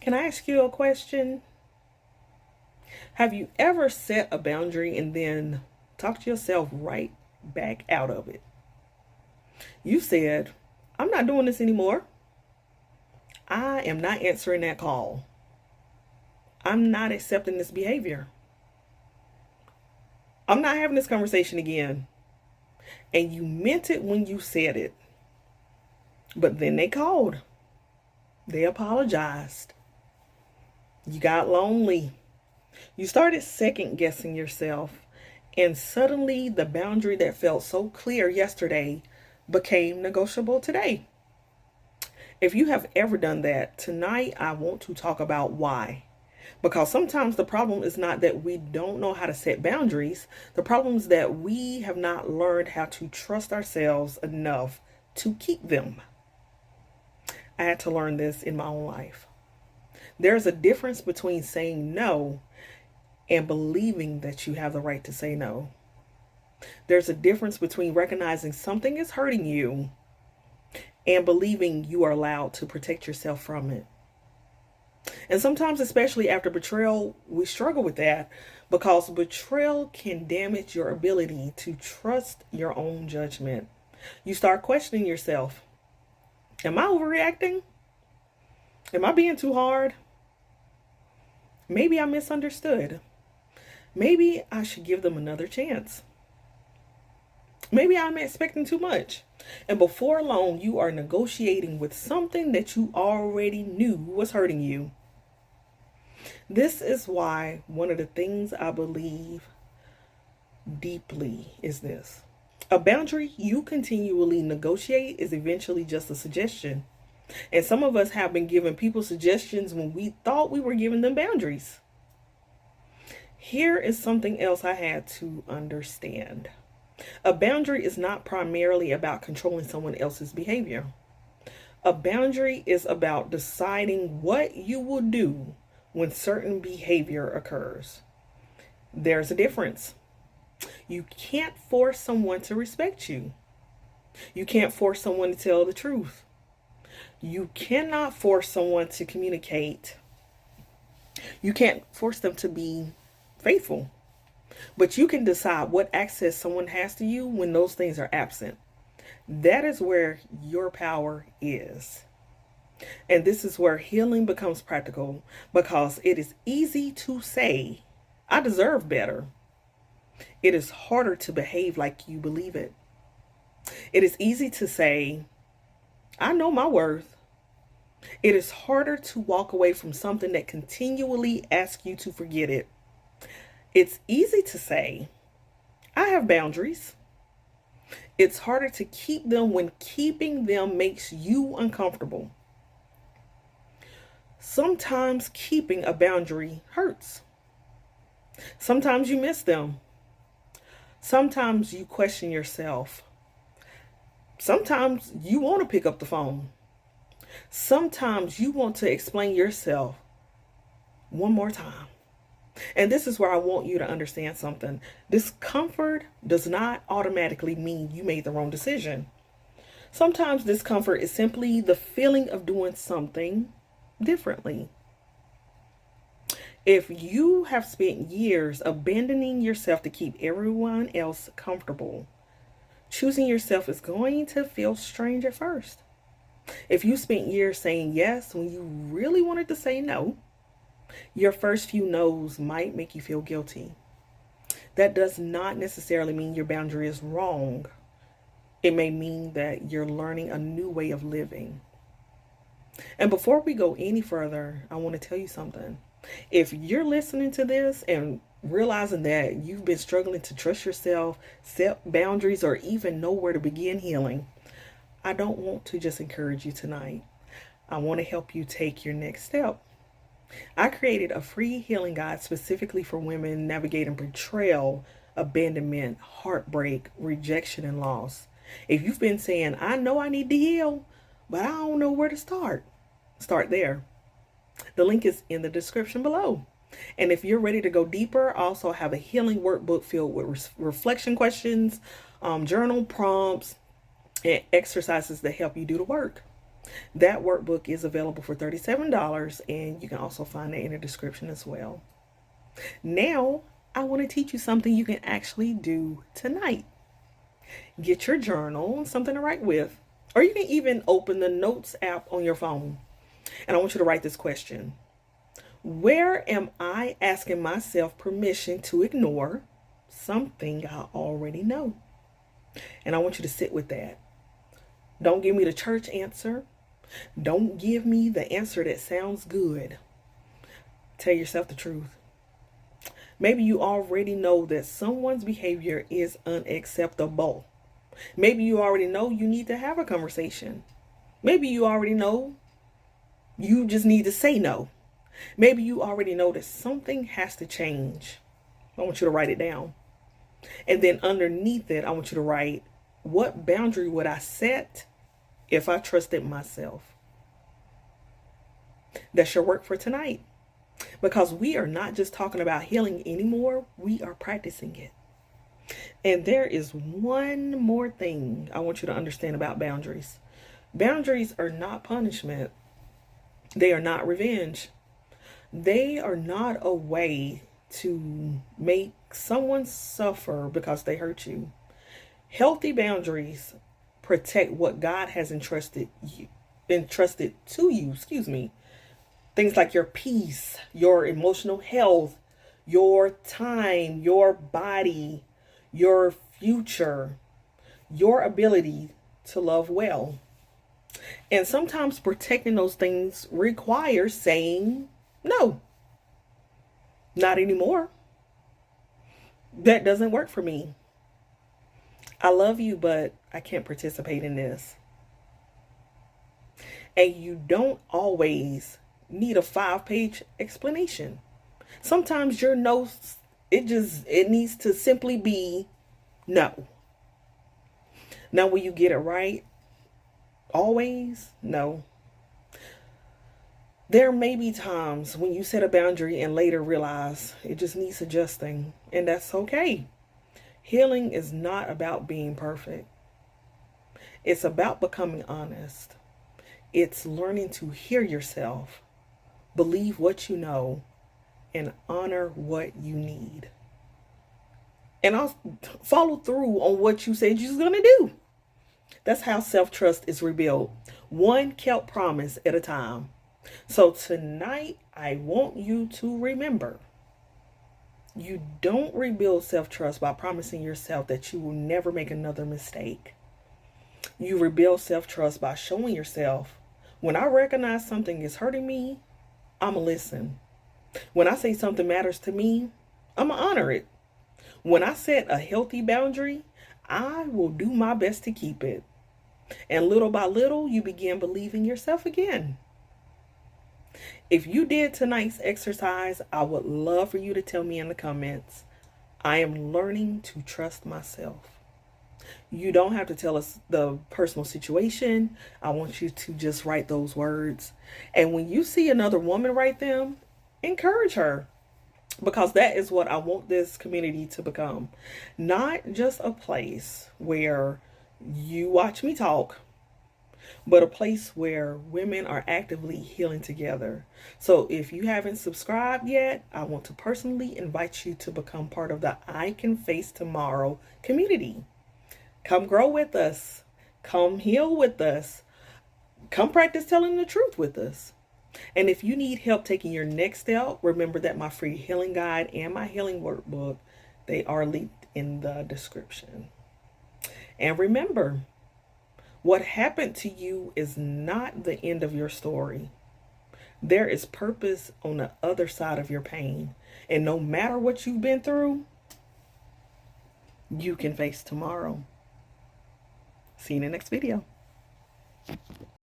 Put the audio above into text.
Can I ask you a question? Have you ever set a boundary and then talked yourself right back out of it? You said, I'm not doing this anymore. I am not answering that call. I'm not accepting this behavior. I'm not having this conversation again. And you meant it when you said it. But then they called. They apologized. You got lonely. You started second guessing yourself. And suddenly the boundary that felt so clear yesterday became negotiable today. If you have ever done that, tonight I want to talk about why. Because sometimes the problem is not that we don't know how to set boundaries. The problem is that we have not learned how to trust ourselves enough to keep them. I had to learn this in my own life. There's a difference between saying no and believing that you have the right to say no. There's a difference between recognizing something is hurting you and believing you are allowed to protect yourself from it. And sometimes, especially after betrayal, we struggle with that because betrayal can damage your ability to trust your own judgment. You start questioning yourself. Am I overreacting? Am I being too hard? Maybe I misunderstood. Maybe I should give them another chance. Maybe I'm expecting too much. And before long, you are negotiating with something that you already knew was hurting you. This is why one of the things I believe deeply is this. A boundary you continually negotiate is eventually just a suggestion. And some of us have been giving people suggestions when we thought we were giving them boundaries. Here is something else I had to understand. A boundary is not primarily about controlling someone else's behavior. A boundary is about deciding what you will do when certain behavior occurs. There's a difference. You can't force someone to respect you. You can't force someone to tell the truth. You cannot force someone to communicate. You can't force them to be faithful. But you can decide what access someone has to you when those things are absent. That is where your power is. And this is where healing becomes practical because it is easy to say, I deserve better. It is harder to behave like you believe it. It is easy to say, I know my worth. It is harder to walk away from something that continually asks you to forget it. It's easy to say, I have boundaries. It's harder to keep them when keeping them makes you uncomfortable. Sometimes keeping a boundary hurts. Sometimes you miss them. Sometimes you question yourself. Sometimes you want to pick up the phone. Sometimes you want to explain yourself one more time. And this is where I want you to understand something. Discomfort does not automatically mean you made the wrong decision. Sometimes discomfort is simply the feeling of doing something differently. If you have spent years abandoning yourself to keep everyone else comfortable, choosing yourself is going to feel strange at first. If you spent years saying yes when you really wanted to say no, your first few no's might make you feel guilty. That does not necessarily mean your boundary is wrong. It may mean that you're learning a new way of living. And before we go any further, I want to tell you something. If you're listening to this and realizing that you've been struggling to trust yourself, set boundaries, or even know where to begin healing, I don't want to just encourage you tonight. I want to help you take your next step. I created a free healing guide specifically for women navigating betrayal, abandonment, heartbreak, rejection, and loss. If you've been saying, I know I need to heal, but I don't know where to start there. The link is in the description below. And if you're ready to go deeper, I also have a healing workbook filled with reflection questions, journal prompts, and exercises that help you do the work. That workbook is available for $37, and you can also find that in the description as well. Now, I want to teach you something you can actually do tonight. Get your journal, something to write with, or you can even open the Notes app on your phone. And I want you to write this question. Where am I asking myself permission to ignore something I already know? And I want you to sit with that. Don't give me the church answer. Don't give me the answer that sounds good. Tell yourself the truth. Maybe you already know that someone's behavior is unacceptable. Maybe you already know you need to have a conversation. Maybe you already know you just need to say no. Maybe you already know that something has to change. I want you to write it down. And then underneath it, I want you to write, what boundary would I set if I trusted myself? That's your work for tonight. Because we are not just talking about healing anymore, we are practicing it. And there is one more thing I want you to understand about boundaries. Boundaries are not punishment. They are not revenge. They are not a way to make someone suffer because they hurt you. Healthy boundaries protect what God has entrusted to you, Things like your peace, your emotional health, your time, your body, your future, your ability to love well. And sometimes protecting those things requires saying no. Not anymore. That doesn't work for me. I love you, but I can't participate in this. And you don't always need a 5-page explanation. Sometimes your notes, it needs to simply be no. Now, will you get it right? Always? No. There may be times when you set a boundary and later realize it just needs adjusting, and that's okay. Healing is not about being perfect. It's about becoming honest. It's learning to hear yourself, believe what you know, and honor what you need. And I'll follow through on what you said you was going to do. That's how self-trust is rebuilt, one kept promise at a time. So tonight, I want you to remember, you don't rebuild self-trust by promising yourself that you will never make another mistake. You rebuild self-trust by showing yourself, when I recognize something is hurting me, I'm going to listen. When I say something matters to me, I'm going to honor it. When I set a healthy boundary, I will do my best to keep it. And little by little, you begin believing yourself again. If you did tonight's exercise, I would love for you to tell me in the comments, I am learning to trust myself. You don't have to tell us the personal situation. I want you to just write those words. And when you see another woman write them, encourage her. Because that is what I want this community to become. Not just a place where you watch me talk, but a place where women are actively healing together. So if you haven't subscribed yet, I want to personally invite you to become part of the I Can Face Tomorrow community. Come grow with us. Come heal with us. Come practice telling the truth with us. And if you need help taking your next step, remember that my free healing guide and my healing workbook, they are linked in the description. And remember, what happened to you is not the end of your story. There is purpose on the other side of your pain. And no matter what you've been through, you can face tomorrow. See you in the next video.